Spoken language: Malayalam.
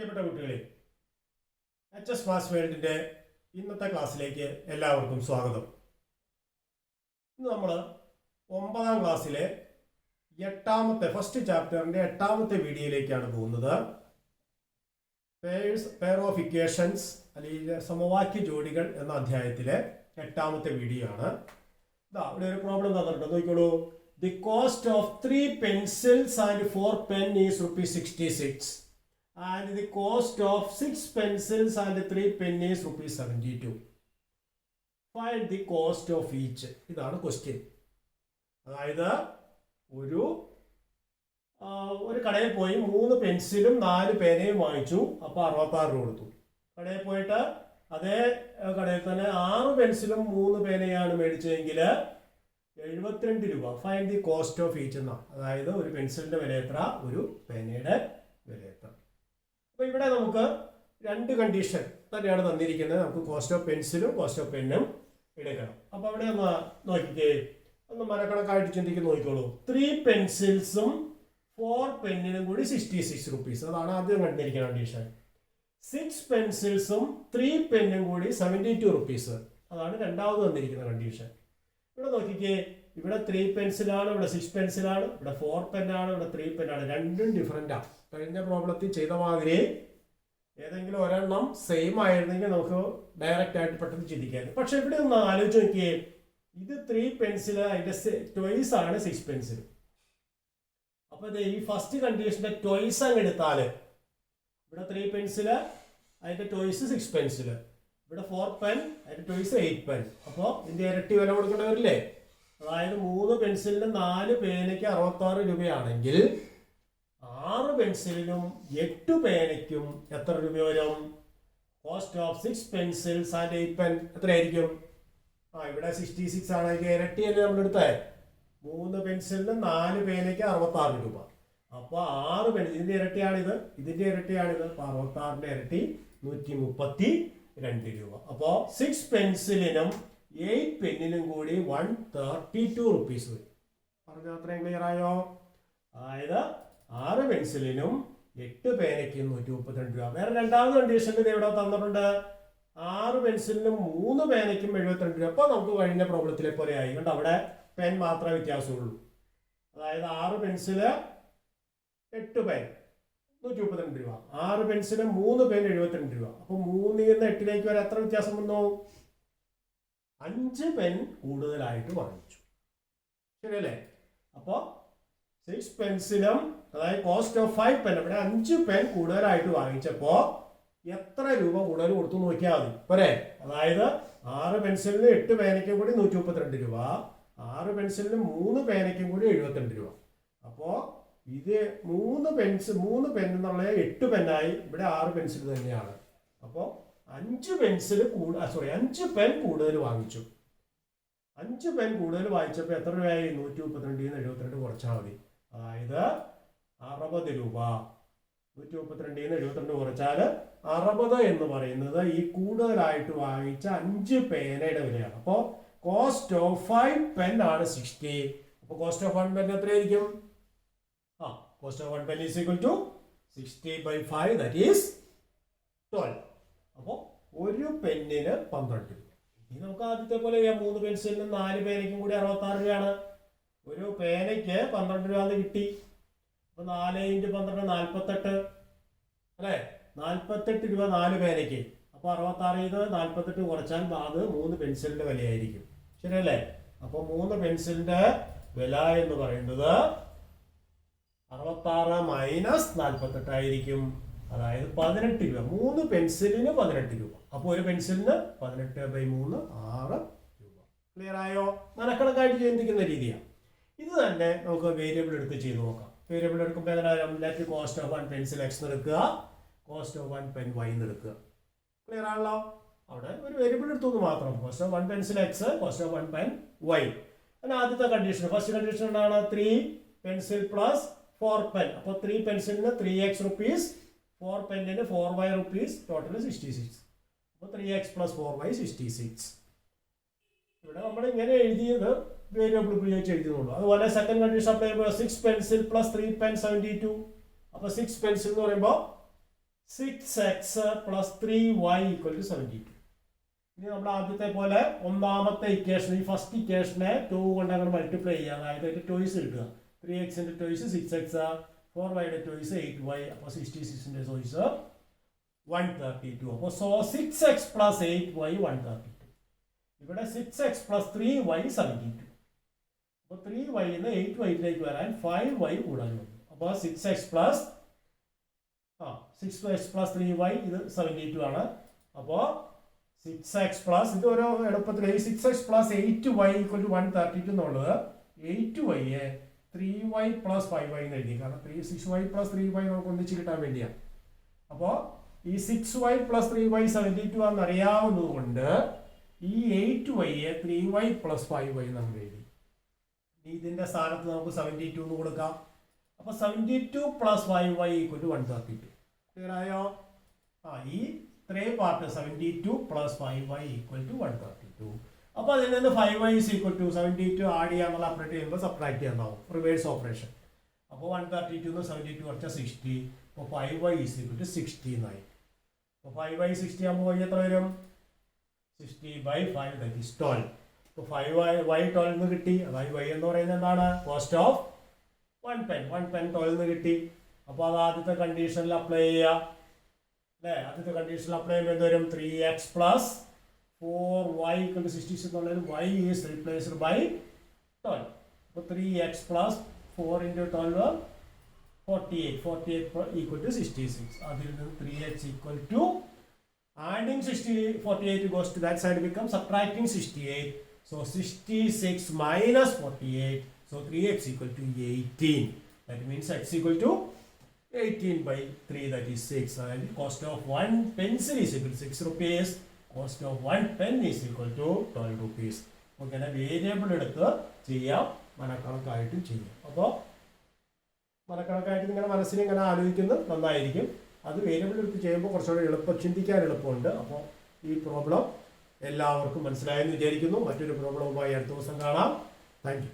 പ്രിയപ്പെട്ട കുട്ടികളെ, HS മാത്സ് വേൾഡിൻ്റെ ഇന്നത്തെ ക്ലാസ്സിലേക്ക് എല്ലാവർക്കും സ്വാഗതം. ഇന്ന് നമ്മൾ 9ാം ക്ലാസ്സിലെ ഫസ്റ്റ് ചാപ്റ്ററിൻ്റെ 8ാമത്തെ വീഡിയോയിലേക്കാണ് പോകുന്നത്. പെയർ ഓഫ് ഇക്വേഷൻസ് അല്ലെങ്കിൽ സമവാക്യ ജോഡികൾ എന്ന അധ്യായത്തിലെ 8ാമത്തെ വീഡിയോ ആണ്. ഇവിടെ ഒരു പ്രോബ്ലം തന്നിട്ടുണ്ട്, നോക്കിക്കോളൂ. The cost of 3 pencils and 4 pen is ₹66. And the cost of 6 pencils and 3 pen is ₹72. Find the cost of each. ഇതാണ് ക്വസ്റ്റ്യൻ. അതായത് ഒരു കടയിൽ പോയി 3 പെൻസിലും 4 പേനയും വാങ്ങിച്ചു. അപ്പോൾ 66 രൂപ കൊടുത്തു. കടയിൽ പോയിട്ട് അതേ കടയിൽ തന്നെ 6 പെൻസിലും 3 പേനയാണ് മേടിച്ചതെങ്കിൽ 72 രൂപ. Find the cost of each എന്നാണ്. അതായത് ഒരു പെൻസിലിന്റെ വില എത്ര, ഒരു പേനയുടെ വില എത്ര. അപ്പോൾ ഇവിടെ നമുക്ക് 2 കണ്ടീഷൻ തന്നെയാണ് തന്നിരിക്കുന്നത്. നമുക്ക് കോസ്റ്റ് ഓഫ് പെൻസിലും കോസ്റ്റ് ഓഫ് പെന്നും എടുക്കണം. അപ്പോൾ അവിടെ ഒന്ന് നോക്കിക്കേ, ഒന്ന് മനക്കണക്കായിട്ട് ചിന്തിക്ക് നോക്കിക്കോളൂ. 3 പെൻസിൽസും 4 പെന്നിനും കൂടി 66 rupees. അതാണ് ആദ്യം കണ്ടിരിക്കുന്ന കണ്ടീഷൻ. 6 പെൻസിൽസും 3 പെന്നും കൂടി 72 rupees. അതാണ് രണ്ടാമത് തന്നിരിക്കുന്ന കണ്ടീഷൻ. ഇവിടെ നോക്കിക്കേ, ഇവിടെ 3 പെൻസിലാണ്, ഇവിടെ 6 പെൻസിലാണ്, ഇവിടെ 4 പെന്നാണ്, ഇവിടെ 3 പെന്നാണ്. രണ്ടും ഡിഫറൻ്റാണ്. കഴിഞ്ഞ പ്രോബ്ലത്തിൽ ചെയ്ത മാതിരി ഏതെങ്കിലും ഒരെണ്ണം സെയിം ആയിരുന്നെങ്കിൽ നമുക്ക് ഡയറക്റ്റ് ആയിട്ട് പെട്ടെന്ന് ചിന്തിക്കാം. പക്ഷെ ഇവിടെ ഒന്ന് ആലോചിച്ച് നോക്കിയേ, ഇത് 3 പെൻസിൽ, അതിന്റെ ട്വൈസ് ആണ് 6 പെൻസിൽ. അപ്പൊ ഈ ഫസ്റ്റ് കണ്ടീഷന്റെ ട്വൈസ് അങ്ങ് എടുത്താല് ഇവിടെ 3 പെൻസില്, അതിന്റെ ട്വൈസ് 6 പെൻസില്, ഇവിടെ 4 പെൻ, അതിന്റെ ട്വൈസ് 8 പെൻ. അപ്പോൾ ഇതിന്റെ ഇരട്ടി വില കൊടുക്കേണ്ടവരില്ലേ? അതായത് 3 പെൻസിലിന് 4 പേനയ്ക്ക് 66 രൂപയാണെങ്കിൽ 6 പെൻസിലിനും 8 പേനയ്ക്കും എത്ര രൂപ വരും? Cost of 6 pencils and 8 pen എത്രയായിരിക്കും? ഇവിടെ 66 ആണ്, അതിന്റെ ഇരട്ടിയല്ലേ നമ്മൾ എടുത്തേ. 3 പെൻസിലിന് 4 പേനയ്ക്ക് 66 രൂപ. അപ്പോൾ 6 പെൻസിൽ, ഇതിന്റെ ഇരട്ടിയാണിത്, ഇതിന്റെ ഇരട്ടിയാണിത്. അപ്പോൾ 66ന്റെ ഇരട്ടി 132 രൂപ. അപ്പോൾ 6 പെൻസിലിനും 8 പെന്നിനും കൂടി 132 rupees വരും. പറഞ്ഞാൽ അത്രയും ക്ലിയർ ആയോ? അതായത് 6 പെൻസിലിനും 8 പേനയ്ക്കും 132 രൂപ. വേറെ രണ്ടാമത് കണ്ടീഷനിൽ ഇവിടെ തന്നിട്ടുണ്ട്, 6 പെൻസിലിനും 3 പേനയ്ക്കും 72 രൂപ. അപ്പോൾ നമുക്ക് കഴിഞ്ഞ പ്രോബ്ലത്തിലെ പോലെ ആയി. കണ്ട് അവിടെ പെൻ മാത്രമേ വ്യത്യാസമുള്ളൂ. അതായത് 6 പെൻസില് 8 പെൻ 132 രൂപ, 6 പെൻസില് 3 പെൻ 72 രൂപ. അപ്പൊ 3 നിന്ന് 8ലേക്ക് വരെ എത്ര വ്യത്യാസം വന്നു? 5 പെൻ കൂടുതലായിട്ട് വാങ്ങിച്ചു. ശരിയല്ലേ? അപ്പോ 6 പെൻസിലും, അതായത് കോസ്റ്റ് ഓഫ് 5 പെൻ, ഇവിടെ 5 പെൻ കൂടുതലായിട്ട് വാങ്ങിച്ചപ്പോ എത്ര രൂപ കൂടുതൽ കൊടുത്തു നോക്കിയാൽ മതി പോരെ. അതായത് 6 പെൻസിലിന് 8 പേനയ്ക്കും കൂടി 132 രൂപ, 6 പെൻസിലിന് 3 പേനയ്ക്കും കൂടി 72 രൂപ. അപ്പോ ഇത് 3 പെൻ എന്നുള്ള 8 പെന്നായി. ഇവിടെ 6 പെൻസിൽ തന്നെയാണ്. അപ്പോൾ 5 പെൻ കൂടുതൽ വാങ്ങിച്ചു. 5 പെൻ കൂടുതൽ വാങ്ങിച്ചപ്പോൾ എത്ര രൂപയായി? 132 72 കുറച്ചാൽ മതി. അതായത് 60 രൂപ. 132 72 കുറച്ചാൽ 60 എന്ന് പറയുന്നത് ഈ കൂടുതലായിട്ട് വാങ്ങിച്ച 5 പേനയുടെ വിലയാണ്. അപ്പോൾ കോസ്റ്റ് ഓഫ് 5 പെൻ ആണ് 60. അപ്പോൾ കോസ്റ്റ് ഓഫ് 1 പെൻ എത്രയായിരിക്കും? Cost of 1 pen is equal to 60/5, that is 12. അപ്പോൾ ഒരു പെന്നിന് 12 രൂപ. ഇനി നമുക്ക് ആദ്യത്തെ പോലെ 3 പെൻസിലിനും 4 പേനയ്ക്കും കൂടി 66 രൂപയാണ്. ഒരു പേനയ്ക്ക് 12 രൂപ കിട്ടി. അപ്പൊ 4 × 12 48 അല്ലെ? 48 രൂപ 4 പേനയ്ക്ക്. അപ്പൊ 66 48 കുറച്ചാൽ അത് 3 പെൻസിലിന്റെ വിലയായിരിക്കും. ശരിയല്ലേ? അപ്പൊ 3 പെൻസിലിന്റെ വില എന്ന് പറയുന്നത് 66 - 48 ആയിരിക്കും. അതായത് 18 രൂപ. 3 പെൻസിലിന് 18 രൂപ. അപ്പോൾ ഒരു പെൻസിലിന് 18/3 6 രൂപ. ക്ലിയർ ആയോ? മനക്കണക്കായിട്ട് ചിന്തിക്കുന്ന രീതിയാണ്. ഇത് തന്നെ നമുക്ക് വേരിയബിൾ എടുത്ത് ചെയ്ത് നോക്കാം. വേരിയബിൾ എടുക്കുമ്പോൾ let cost of 1 pencil X എടുക്കുക, കോസ്റ്റ് ഓഫ് 1 പെൻ Y എടുക്കുക. ക്ലിയർ ആണല്ലോ? അവിടെ ഒരു വേരിയബിൾ എടുത്തു മാത്രം. Cost of 1 pencil X, cost of 1 pen Y. അങ്ങനെ ആദ്യത്തെ കണ്ടീഷൻ, ഫസ്റ്റ് കണ്ടീഷൻ എന്താണ്? 3 പെൻസിൽ പ്ലസ് 4 പെൻ. അപ്പോൾ 3 പെൻസിലിന് 3x rupees, 4 പെന്നിന് 4y rupees, total 66. അപ്പോൾ 3x + 4y 66. ഇവിടെ നമ്മൾ ഇങ്ങനെ എഴുതിയത് വേരിയബിൾ ഉപയോഗിച്ച് എഴുതുന്നുള്ളൂ. അതുപോലെ സെക്കൻഡ് കണ്ടീഷൻ അപ്ലൈ ചെയ്യുമ്പോൾ 6 പെൻസിൽ പ്ലസ് 3 പെൻ 72. അപ്പോൾ 6 പെൻസിൽ എന്ന് പറയുമ്പോൾ 6x plus 3y equal to 72. ഇനി നമ്മൾ ആദ്യത്തെ പോലെ ഒന്നാമത്തെ ഇക്വേഷൻ, ഈ ഫസ്റ്റ് ഇക്വേഷനെ 2 കൊണ്ട് അങ്ങനെ മൾട്ടിപ്ലൈ ചെയ്യുക. അതായത് അതിന്റെ ടോയ്സ് കിട്ടുക. 3xന്റെ ടോയ്സ് 6x, 4yയുടെ ടോയ്സ് 8y. അപ്പോൾ 66ന്റെ ടോയ്സ് 132. അപ്പോൾ 6x plus 8y 132. ഇവിടെ 6x plus 3y 72. അപ്പോൾ 3y ന്ന് 8y വരാൻ 5y കൂടാൻ വന്നു. അപ്പോൾ 6x plus 3y ഇത് 72 ആണ്. അപ്പോൾ 6x പ്ലസ് ഇത് ഓരോ എളുപ്പത്തിൽ 6x plus 8y equal to 132 എന്നുള്ളത് 8y 3y പ്ലസ് 5y എന്ന് എഴുതി. കാരണം 6y പ്ലസ് 3y നമുക്ക് ഒന്നിച്ച് കിട്ടാൻ വേണ്ടിയാണ്. അപ്പോൾ ഈ 6y പ്ലസ് 3y 72 ആണെന്ന് അറിയാവുന്നത് കൊണ്ട് ഈ 8y 3y പ്ലസ് 5y നമ്മൾ എഴുതി. ഇതിന്റെ സ്ഥാനത്ത് നമുക്ക് 72 എന്ന് കൊടുക്കാം. അപ്പോൾ 72 plus 5y equal to 132. Clear ആയോ? ഈ ഇത്രയും part 72 plus 5y equal to 132. അപ്പോൾ അതിൽ നിന്ന് 5y is equal to 72 add ചെയ്യാന്നുള്ള ഓപ്പറേറ്റ് ചെയ്യുമ്പോൾ സബ്ട്രാക്ട് ചെയ്യാനാവും, റിവേഴ്സ് ഓപ്പറേഷൻ. അപ്പോൾ 132 72 കുറച്ച 60. അപ്പോൾ 5y ഈസ് ഈക്വൽ ടു 60 എന്നായി. അപ്പോൾ 5y 60 ആകുമ്പോൾ y എത്ര വരും? 60/5 ദാറ്റ് ഈസ് 12. അപ്പോൾ 5y 12 എന്ന് കിട്ടി. അതായത് y എന്ന് പറയുന്നത് എന്താണ്? Cost of 1 pen. 1 pen 12 എന്ന് കിട്ടി. അപ്പോൾ അത് ആദ്യത്തെ കണ്ടീഷനിൽ അപ്ലൈ ചെയ്യുക അല്ലേ? ആദ്യത്തെ കണ്ടീഷനിൽ അപ്ലൈ ചെയ്യുമ്പോൾ എന്ത് വരും? 3x plus 4y equal to 66 എന്നുള്ളതിൽ y ഈസ് റീപ്ലേസ്ഡ് ബൈ 12. അപ്പോൾ 3x plus 4 into 12 48 equal to 66. അതിൽ നിന്ന് 3x equal to adding 48 goes to that side, becomes subtracting 68. So 66 minus 48. So 3x equal to 18. That means x equal to 18/3, that is 6. And cost of 1 pencil is equal to 6 rupees. Cost of 1 pen is equal to 12 rupees. Okay, variable എടുത്ത് ചെയ്യാം, മനക്കണക്കായിട്ടും ചെയ്യാം. അപ്പോൾ മനക്കണക്കായിട്ട് നിങ്ങളുടെ മനസ്സിൽ ഇങ്ങനെ ആലോചിക്കുന്നത് നന്നായിരിക്കും. അത് വേരിയബിൾ എടുത്ത് ചെയ്യുമ്പോൾ കുറച്ചുകൂടെ ചിന്തിക്കാൻ എളുപ്പമുണ്ട്. അപ്പോൾ ഈ പ്രോബ്ലം എല്ലാവർക്കും മനസ്സിലായെന്ന് വിചാരിക്കുന്നു. മറ്റൊരു പ്രോബ്ലവുമായി അടുത്ത ദിവസം കാണാം. Thank you.